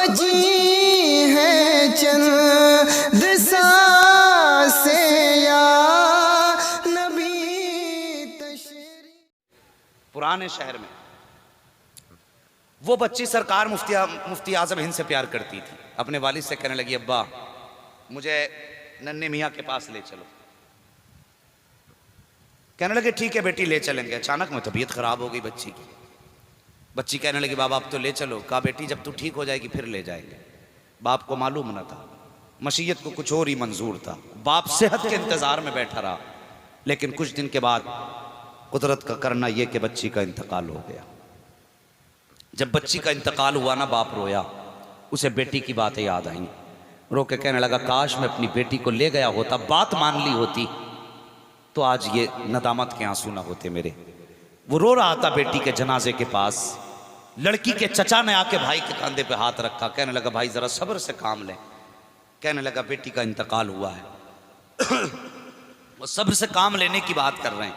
बची है चंद सांसें या नबी तशरीफ। पुराने शहर में वो बच्ची सरकार मुफ्ती आजम हिंद से प्यार करती थी। अपने वालिद से कहने लगी, अब्बा मुझे नन्हे मियाँ के पास ले चलो। कहने लगे ठीक है बेटी ले चलेंगे। अचानक में तबीयत खराब हो गई बच्ची की। बच्ची कहने लगी बाबा अब तो ले चलो। कहा बेटी जब तू ठीक हो जाएगी फिर ले जाएंगे। बाप को मालूम न था, मशीयत को कुछ और ही मंजूर था। बाप सेहत के इंतजार में बैठा रहा। लेकिन कुछ दिन के बाद कुदरत का करना यह कि बच्ची का इंतकाल हो गया। जब बच्ची का इंतकाल हुआ ना, बाप रोया। उसे बेटी की बातें याद आई। रो के कहने लगा काश मैं अपनी बेटी को ले गया होता, बात मान ली होती तो आज ये नदामत के आंसू ना होते मेरे। वो रो रहा था बेटी के जनाजे के पास। लड़की के चचा ने आके भाई के कंधे पे हाथ रखा। कहने लगा भाई जरा सब्र से काम ले। कहने लगा बेटी का इंतकाल हुआ है। वो सब्र से काम लेने की बात कर रहे हैं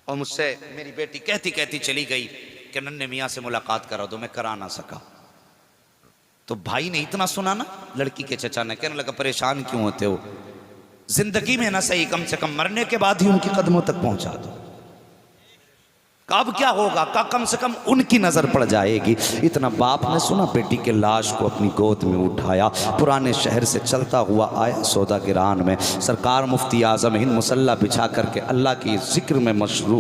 और मुझसे मेरी बेटी कहती कहती चली गई कि नन्हे मियाँ से मुलाकात करा दो। मैं करा ना सका। तो भाई ने इतना सुना ना लड़की के चचा ने, कहने लगा परेशान क्यों होते हो, जिंदगी में ना सही कम से कम मरने के बाद ही उनके कदमों तक पहुंचा दो। कब क्या होगा का कम से कम उनकी नजर पड़ जाएगी। इतना बाप ने सुना, बेटी के लाश को अपनी गोद में उठाया, पुराने शहर से चलता हुआ आया सौदागिरान में। सरकार मुफ्ती आजम हिंद मुसल्ला बिछा करके अल्लाह की जिक्र में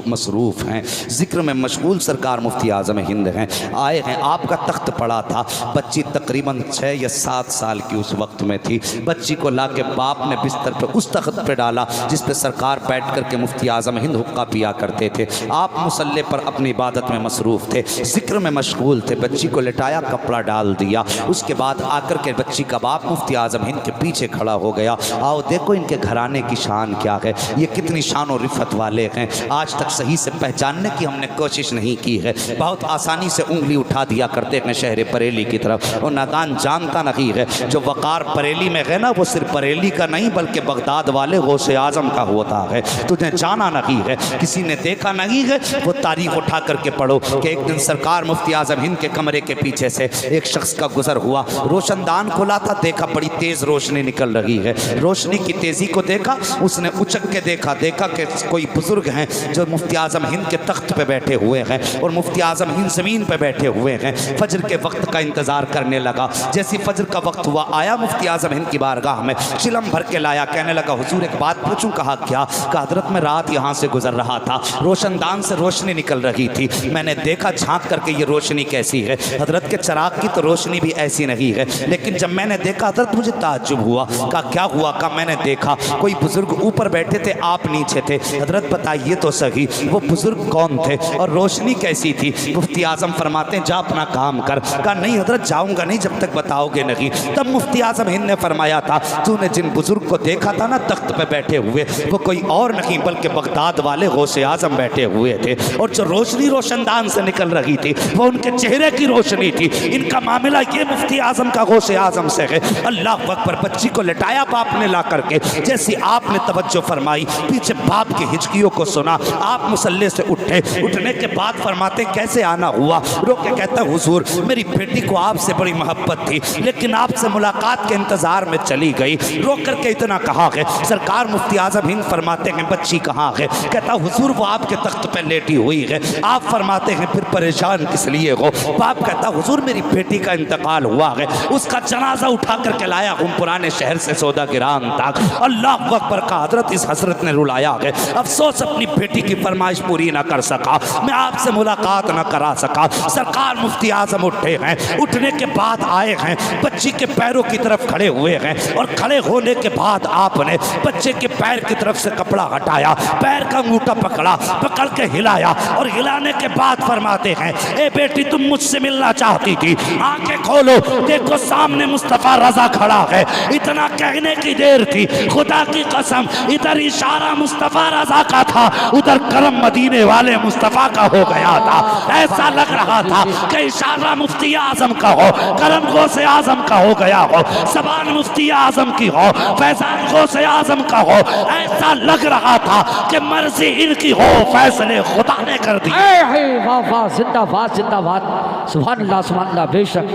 मसरूफ़ हैं, जिक्र में मशगूल सरकार मुफ्ती आजम हिंद हैं। आए हैं, आपका तख्त पड़ा था। बच्ची तकरीबन 6 या 7 साल की उस वक्त में थी। बच्ची को ला के बाप ने बिस्तर पर उस तख्त पर डाला जिस पर सरकार बैठ करके मुफ्ती आजम हिंद हुक्का पिया करते थे। आप मुसल्ले पर अपनी इबादत में मसरूफ थे, जिक्र में मशगूल थे। बच्ची को लिटाया, कपड़ा डाल दिया। उसके बाद आकर के बच्ची का बाप मुफ्ती आजम हिंद के पीछे खड़ा हो गया। आओ देखो इनके घराने की शान क्या है, ये कितनी शान और रिफत वाले हैं। आज तक सही से पहचानने की हमने कोशिश नहीं की है। बहुत आसानी से उंगली उठा दिया करते हैं शहर बरेली की तरफ। और नादान जानता नहीं है जो वक़ार बरेली में है ना, वो सिर्फ बरेली का नहीं बल्कि बगदाद वाले गौसे आजम का होता है। तुझे जाना नहीं है, किसी ने देखा नहीं है। वो तारीख उठा करके पढ़ो कि एक दिन सरकार मुफ्ती आजम हिंद के कमरे के पीछे से एक शख्स का गुजर हुआ। रोशनदान खुला था, देखा बड़ी तेज रोशनी निकल रही है। रोशनी की तेजी को देखा, उसने उचक के देखा कि कोई बुजुर्ग हैं जो मुफ्ती आजम हिंद के तख्त पे बैठे हुए हैं और मुफ्ती आजम हिंद जमीन पे बैठे हुए हैं। फजर के वक्त का इंतजार करने लगा। जैसी फजर का वक्त हुआ, आया मुफ्ती आजम हिंद की बारगाह में, चिलम भर के लाया। कहने लगा हुजूर एक बात पूछूं। कहा क्या? कहा हजरत मैं रात यहाँ से गुजर रहा था, रोशनदान से रोशनी निकल रही थी, मैंने देखा झांक करके ये रोशनी कैसी है। हजरत के चराग की तो रोशनी भी ऐसी नहीं है, लेकिन जब मैंने देखा हजरत मुझे ताज्जुब हुआ। कहा क्या हुआ? कहा मैंने देखा कोई बुजुर्ग ऊपर बैठे थे, आप नीचे थे। हजरत बताइए तो सही वो बुजुर्ग कौन थे और रोशनी कैसी थी? मुफ्ती आजम फरमाते हैं जा अपना काम कर। कहा नहीं हजरत जाऊंगा नहीं जब तक बताओगे नहीं। तब मुफ्ती आजम हिंद ने फरमाया था तूने जिन बुजुर्ग को देखा था ना तख्त पे बैठे हुए, वो कोई और नहीं बल्कि बगदाद वाले गौसे आजम बैठे हुए थे। और जो रोशनी रोशनदान से निकल रही थी वो उनके चेहरे की रोशनी थी। इनका मामला ये मुफ्ती आजम का गौसे आजम से है। अल्लाह अकबर। बच्ची को लिटाया बाप ने ला करके। जैसी आपने तवज्जो फरमाई, पीछे बाप की हिचकियों को सुना। आप मुसल्ले से उठे। उठने के बाद फरमाते कैसे आना हुआ? रो के कहता हुजूर मेरी बेटी को आपसे बड़ी मोहब्बत थी, लेकिन आपसे मुलाकात के इंतजार में चली गई। रो करके इतना कहा है। सरकार मुफ्ती आजम हिंद फरमाते हैं बच्ची कहाँ है? कहता हुजूर वो आपके तख्त पर लेटी हुई है। आप फरमाते हैं फिर परेशान किस लिए हो? बाप कहता हुजूर मेरी बेटी का इंतकाल हुआ है, उसका जनाजा उठा करके लाया हूँ पुराने शहर से सौदागिरान तक। अल्लाह अकबर का। हजरत इस हसरत ने रुलाया है। अफसोस अपनी बेटी की फरमाइश पूरी ना कर सका, मैं आपसे मुलाकात ना करा सका। सरकार मुफ्ती आजम उठे हैं। उठने के बाद आए हैं, बच्ची के पैरों की तरफ खड़े हुए हैं और खड़े होने के बाद आपने बच्चे के पैर की तरफ से कपड़ा हटाया, पैर का अंगूठा पकड़ा, पकड़ के हिलाया और हिलाने के बाद फरमाते हैं ए बेटी तुम मुझसे मिलना चाहती थी, आंखें खोलो देखो सामने मुस्तफा रजा खड़ा है। इतना कहने की देर थी, खुदा की कसम इधर इशारा मुस्तफा रजा का था, उधर करम मदीने वाले मुस्तफा का हो गया था। ऐसा लग रहा था कि इशारा मुफ्ती आजम का हो, करम गौसे आजम का हो गया हो, ज़बान मुफ्ती आजम की हो, फैज़ान गौसे आजम का हो। ऐसा लग रहा था कि मर्जी इनकी हो, फैसले खुदा ने कर दिए। वाह वाह, जिंदाबाद जिंदाबाद, सुभान अल्लाह बेशक।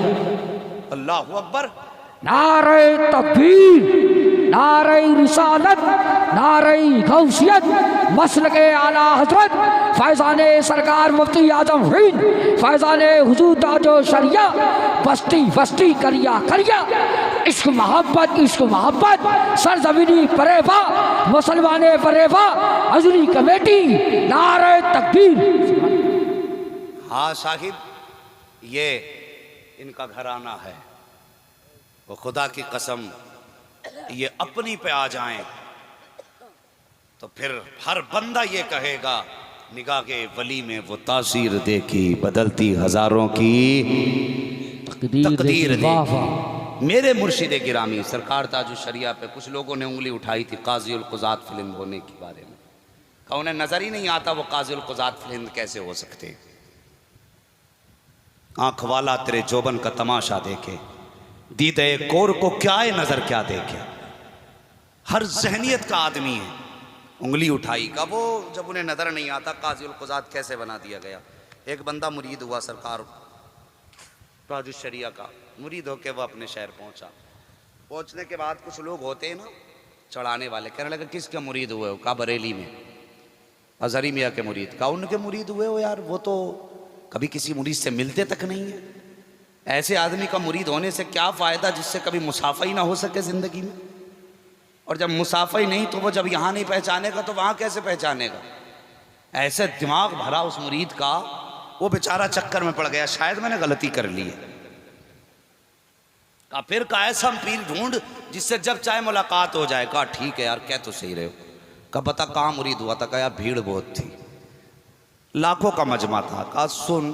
अल्लाह अकबर। नारे तकबीर, नारे रिसालत, नारे गौसियत, मसलके आला हजरत फैज़ाने सरकार मुफ्ती आजम हिंद फैज़ाने हुजूर ताजो शरिया बस्ती बस्ती करिया करिया इश्क मोहब्बत सरजमीनी परेवा मुसलमाने परेवा हजरी कमेटी नारे तकबीर। हाँ साहिब, ये इनका घराना है। वो खुदा की कसम ये अपनी पे आ जाएं तो फिर हर बंदा ये कहेगा निगाह के वली में वो तासीर देखी बदलती हजारों की तकदीर देखी। मेरे मुर्शिद गिरामी सरकार ताजु शरिया पे कुछ लोगों ने उंगली उठाई थी काजी उल कुज़ात फिल्म होने के बारे में। कहा उन्हें नजर ही नहीं आता वो काजी उल कुज़ात फिल्म कैसे हो सकते। आंख वाला तेरे जोबन का तमाशा देखे, दीदे कोर को क्या है नजर क्या देखे। हर जहनियत का आदमी है। उंगली उठाई का वो जब उन्हें नजर नहीं आता काजी उल कुज़ात कैसे बना दिया गया। एक बंदा मुरीद हुआ सरकार ताजु शरिया का, मुरीद होके वो अपने शहर पहुंचा। पहुंचने के बाद कुछ लोग होते हैं ना चढ़ाने वाले, कहने लगे किसके मुरीद हुए हो? का बरेली में अजहरी मियाँ के मुरीद। का उनके मुरीद हुए हो? यार वो तो कभी किसी मुरीद से मिलते तक नहीं है। ऐसे आदमी का मुरीद होने से क्या फ़ायदा जिससे कभी मुसाफा ही ना हो सके ज़िंदगी में। और जब मुसाफा ही नहीं तो वो जब यहाँ नहीं पहचानेगा तो वहाँ कैसे पहचानेगा। ऐसे दिमाग भरा उस मुरीद का, वो बेचारा चक्कर में पड़ गया, शायद मैंने गलती कर ली है। कहा फिर का ऐसा पीर ढूंढ जिससे जब चाहे मुलाकात हो जाए। कहा ठीक है यार, कह तो सही रहे हो। कहा बता कहाँ मुरीद हुआ था? कहा यार भीड़ बहुत थी, लाखों का मजमा था। कहा सुन,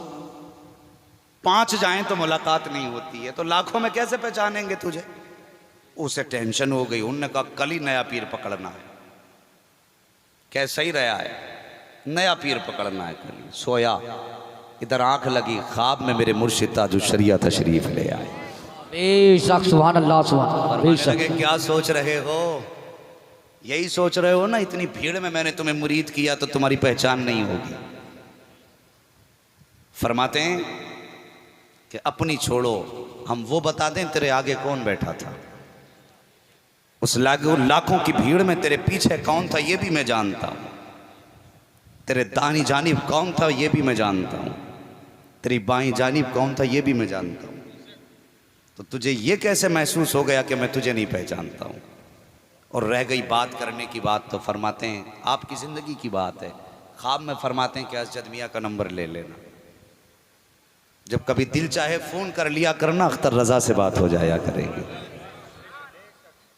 5 जाएं तो मुलाकात नहीं होती है, तो लाखों में कैसे पहचानेंगे तुझे? उसे टेंशन हो गई। उनने कहा कल ही नया पीर पकड़ना है। कैसा ही रहा है, नया पीर पकड़ना है कल। सोया, इधर आंख लगी, ख्वाब में मेरे मुर्शिद ताजु शरिया तशरीफ ले आए। बेशक सुभान अल्लाह सुभान। लगे क्या सोच रहे हो? यही सोच रहे हो ना, इतनी भीड़ में मैंने तुम्हें मुरीद किया तो तुम्हारी पहचान नहीं होगी। फरमाते हैं कि अपनी छोड़ो, हम वो बता दें तेरे आगे कौन बैठा था। उस लाखों की भीड़ में तेरे पीछे कौन था ये भी मैं जानता हूं। तेरे दानी जानिब कौन था ये भी मैं जानता हूं। तेरी बाईं जानिब कौन था ये भी मैं जानता हूं। तो तुझे ये कैसे महसूस हो गया कि मैं तुझे नहीं पहचानता हूं? और रह गई बात करने की बात, तो फरमाते हैं आपकी ज़िंदगी की बात है। ख्वाब में फरमाते हैं कि अजद मियाँ का नंबर ले लेना, जब कभी दिल चाहे फ़ोन कर लिया करना, अख्तर रज़ा से बात हो जाया करेगी।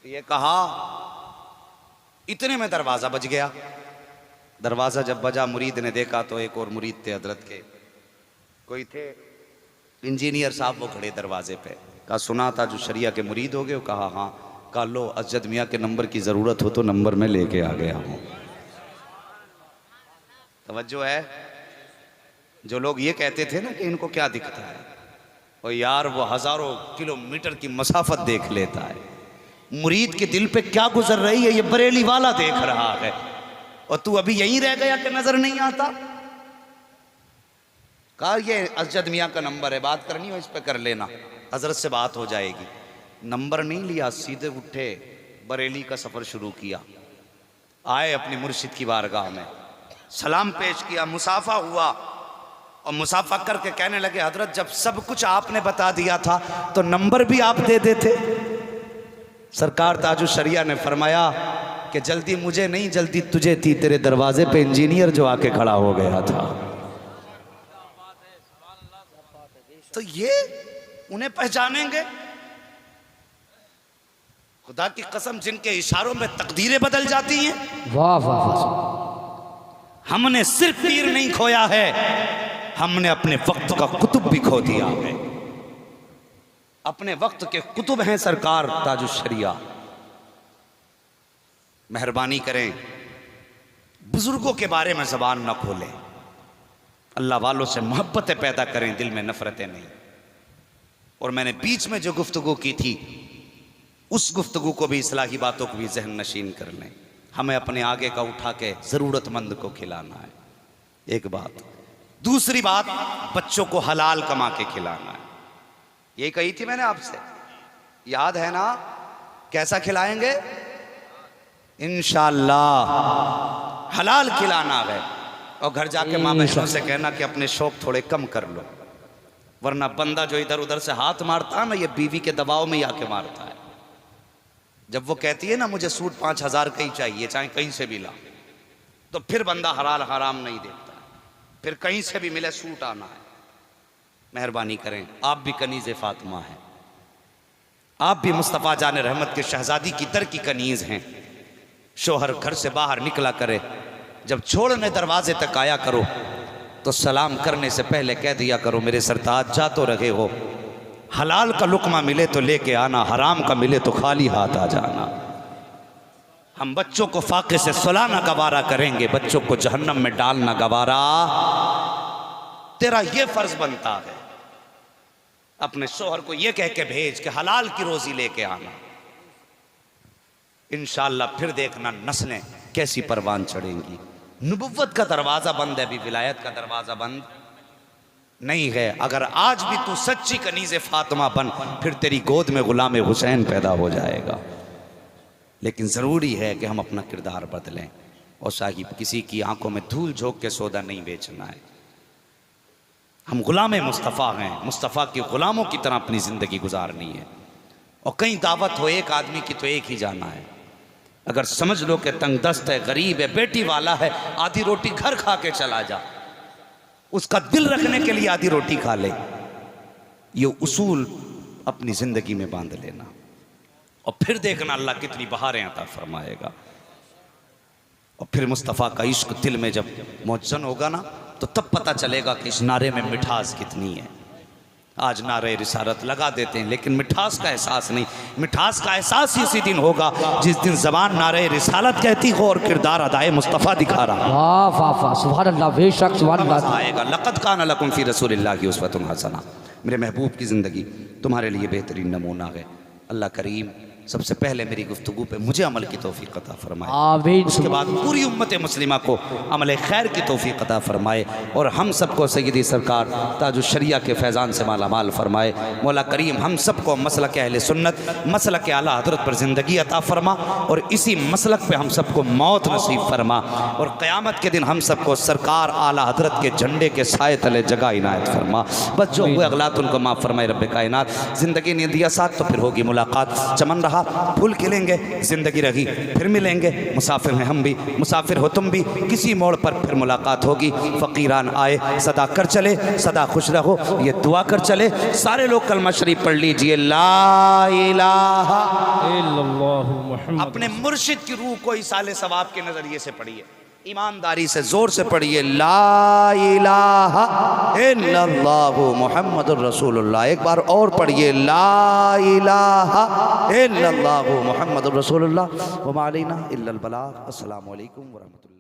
ये कहा, इतने में दरवाज़ा बज गया। दरवाज़ा जब बजा, मुरीद ने देखा तो एक और मुरीद थे हजरत के, कोई थे इंजीनियर साहब, वो खड़े दरवाजे पे। कहा सुना था जो शरिया के मुरीद हो गए? कहा हाँ। कहा लो, अजद मियाँ के नंबर की ज़रूरत हो तो नंबर में लेके आ गया हूँ। तवज्जो है? जो लोग ये कहते थे ना कि इनको क्या दिखता है, और यार वो हज़ारों किलोमीटर की मसाफत देख लेता है। मुरीद के दिल पे क्या गुजर रही है ये बरेली वाला देख रहा है, और तू अभी यहीं रह गया कि नजर नहीं आता। कहा ये अजद मियाँ का नंबर है, बात करनी हो इस पे कर लेना, हजरत से बात हो जाएगी। नंबर नहीं लिया, सीधे उठे, बरेली का सफ़र शुरू किया। आए अपनी मुर्शिद की बारगाह में, सलाम पेश किया, मुसाफा हुआ, और मुसाफा करके कहने लगे हजरत जब सब कुछ आपने बता दिया था तो नंबर भी आप दे देते। सरकार ताजु शरिया ने फरमाया कि जल्दी मुझे नहीं, जल्दी तुझे थी। तेरे दरवाजे पे इंजीनियर जो आके खड़ा हो गया था। तो ये उन्हें पहचानेंगे? खुदा की कसम, जिनके इशारों में तकदीरें बदल जाती हैं। वाह वाह वाह। हमने सिर्फ पीर नहीं खोया है, हमने अपने वक्त का कुतुब भी खो दिया है। अपने वक्त के कुतुब हैं सरकार ताजु शरिया। मेहरबानी करें, बुजुर्गों के बारे में ज़बान न खोलें, अल्लाह वालों से मोहब्बतें पैदा करें, दिल में नफरतें नहीं। और मैंने बीच में जो गुफ्तगू की थी, उस गुफ्तगू को भी, इस्लाही बातों को भी जहन नशीन कर लें। हमें अपने आगे का उठा के ज़रूरतमंद को खिलाना है, एक बात। दूसरी बात, बच्चों को हलाल कमा के खिलाना है। यही कही थी मैंने आपसे, याद है ना? कैसा खिलाएंगे? इंशाअल्लाह हलाल खिलाना है। और घर जाके माँ बहनों से कहना कि अपने शौक थोड़े कम कर लो, वरना बंदा जो इधर उधर से हाथ मारता है ना, ये बीवी के दबाव में ही आके मारता है। जब वो कहती है ना मुझे सूट 5,000 का ही चाहिए, चाहे कहीं से भी ला, तो फिर बंदा हलाल हराम नहीं देखता, फिर कहीं से भी मिले सूट आना है। मेहरबानी करें, आप भी कनीज़ फातिमा हैं, आप भी मुस्तफ़ा जान रहमत के शहजादी की दर की कनीज़ हैं। शोहर घर से बाहर निकला करे, जब छोड़ने दरवाजे तक आया करो तो सलाम करने से पहले कह दिया करो मेरे सरताज जा तो रहे हो, हलाल का लुकमा मिले तो लेके आना, हराम का मिले तो खाली हाथ आ जाना। हम बच्चों को फाके से सुलाना गवारा करेंगे, बच्चों को जहन्नम में डालना गवारा तेरा ये फर्ज बनता है। अपने शोहर को ये कह के भेज कि हलाल की रोजी लेके आना, इंशाअल्लाह फिर देखना नस्लें कैसी परवान चढ़ेंगी। नबुव्वत का दरवाजा बंद है, अभी विलायत का दरवाजा बंद नहीं है। अगर आज भी तू सच्ची कनीज़े फातिमा बन, फिर तेरी गोद में गुलाम हुसैन पैदा हो जाएगा। लेकिन ज़रूरी है कि हम अपना किरदार बदलें, और साहिब किसी की आंखों में धूल झोंक के सौदा नहीं बेचना है। हम गुलाम मुस्तफ़ा हैं, मुस्तफ़ा के गुलामों की तरह अपनी ज़िंदगी गुजारनी है। और कहीं दावत हो एक आदमी की तो एक ही जाना है। अगर समझ लो कि तंगदस्त है, गरीब है, बेटी वाला है, आधी रोटी घर खा के चला जा, उसका दिल रखने के लिए आधी रोटी खा ले। ये उसूल अपनी ज़िंदगी में बांध लेना, और फिर देखना अल्लाह कितनी बहारें अता फरमाएगा। और फिर मुस्तफ़ा का इश्क दिल में जब मौजन होगा ना, तो तब पता चलेगा कि इस नारे में मिठास कितनी है। आज नारे रिसालत लगा देते हैं, लेकिन मिठास का एहसास नहीं। मिठास का एहसास इसी दिन होगा जिस दिन ज़बान नारे रिसालत कहती हो और किरदार अदाए मुस्तफ़ा दिखा रहा है। वाह वाह वाह, सुभान अल्लाह, बेशक सुभान अल्लाह। आएगा लक़द कान लकुम फ़ी रसूलिल्लाहि उस्वतुन हसना, मेरे महबूब की ज़िंदगी तुम्हारे लिए बेहतरीन नमूना है। अल्लाह करीम सबसे पहले मेरी गुफ्तगू पे मुझे अमल की तौफीक अता फरमाए, आमीन। उसके बाद पूरी उम्मत मुस्लिमा को अमल खैर की तौफीक अता फरमाए, और हम सबको सय्यदी सरकार ताजुश्शरिया के फैज़ान से माला माल फरमाए। मौला करीम हम सबको मसलक अहले सुन्नत, मसलक आला हज़रत पर ज़िंदगी अता फरमा, और इसी मसलक पे हम सबको मौत नसीब फरमा, और क़यामत के दिन हम सबको सरकार आला हज़रत के झंडे के साए तले जगह इनायत फरमा। बस जो हुए अगलात उनको माफ़ फरमाए रब्बे कायनात। ज़िंदगी ने दिया साथ तो फिर होगी मुलाकात, चमन रहा फूल खिलेंगे, जिंदगी रही फिर मिलेंगे। मुसाफिर हैं हम भी, मुसाफिर हो तुम भी, किसी मोड़ पर फिर मुलाकात होगी। फ़कीरान आए सदा कर चले, सदा खुश रहो ये दुआ कर चले। सारे लोग कलमा शरीफ पढ़ लीजिए, ला इलाहा इल्लल्लाहु मुहम्मद। अपने मुर्शिद की रूह को इसाले सवाब के नज़रिए से पढ़िए, ईमानदारी से जोर से पढ़िए, ला इलाहा इल्लल्लाहु मुहम्मदुर रसूलुल्लाह। एक बार और पढ़िए, ला इलाहा इल्लल्लाहु मुहम्मदुर रसूलुल्लाह व मा अलैना इल्लल बलाग। अस्सलामु अलैकुम व रहमतुल्लाह।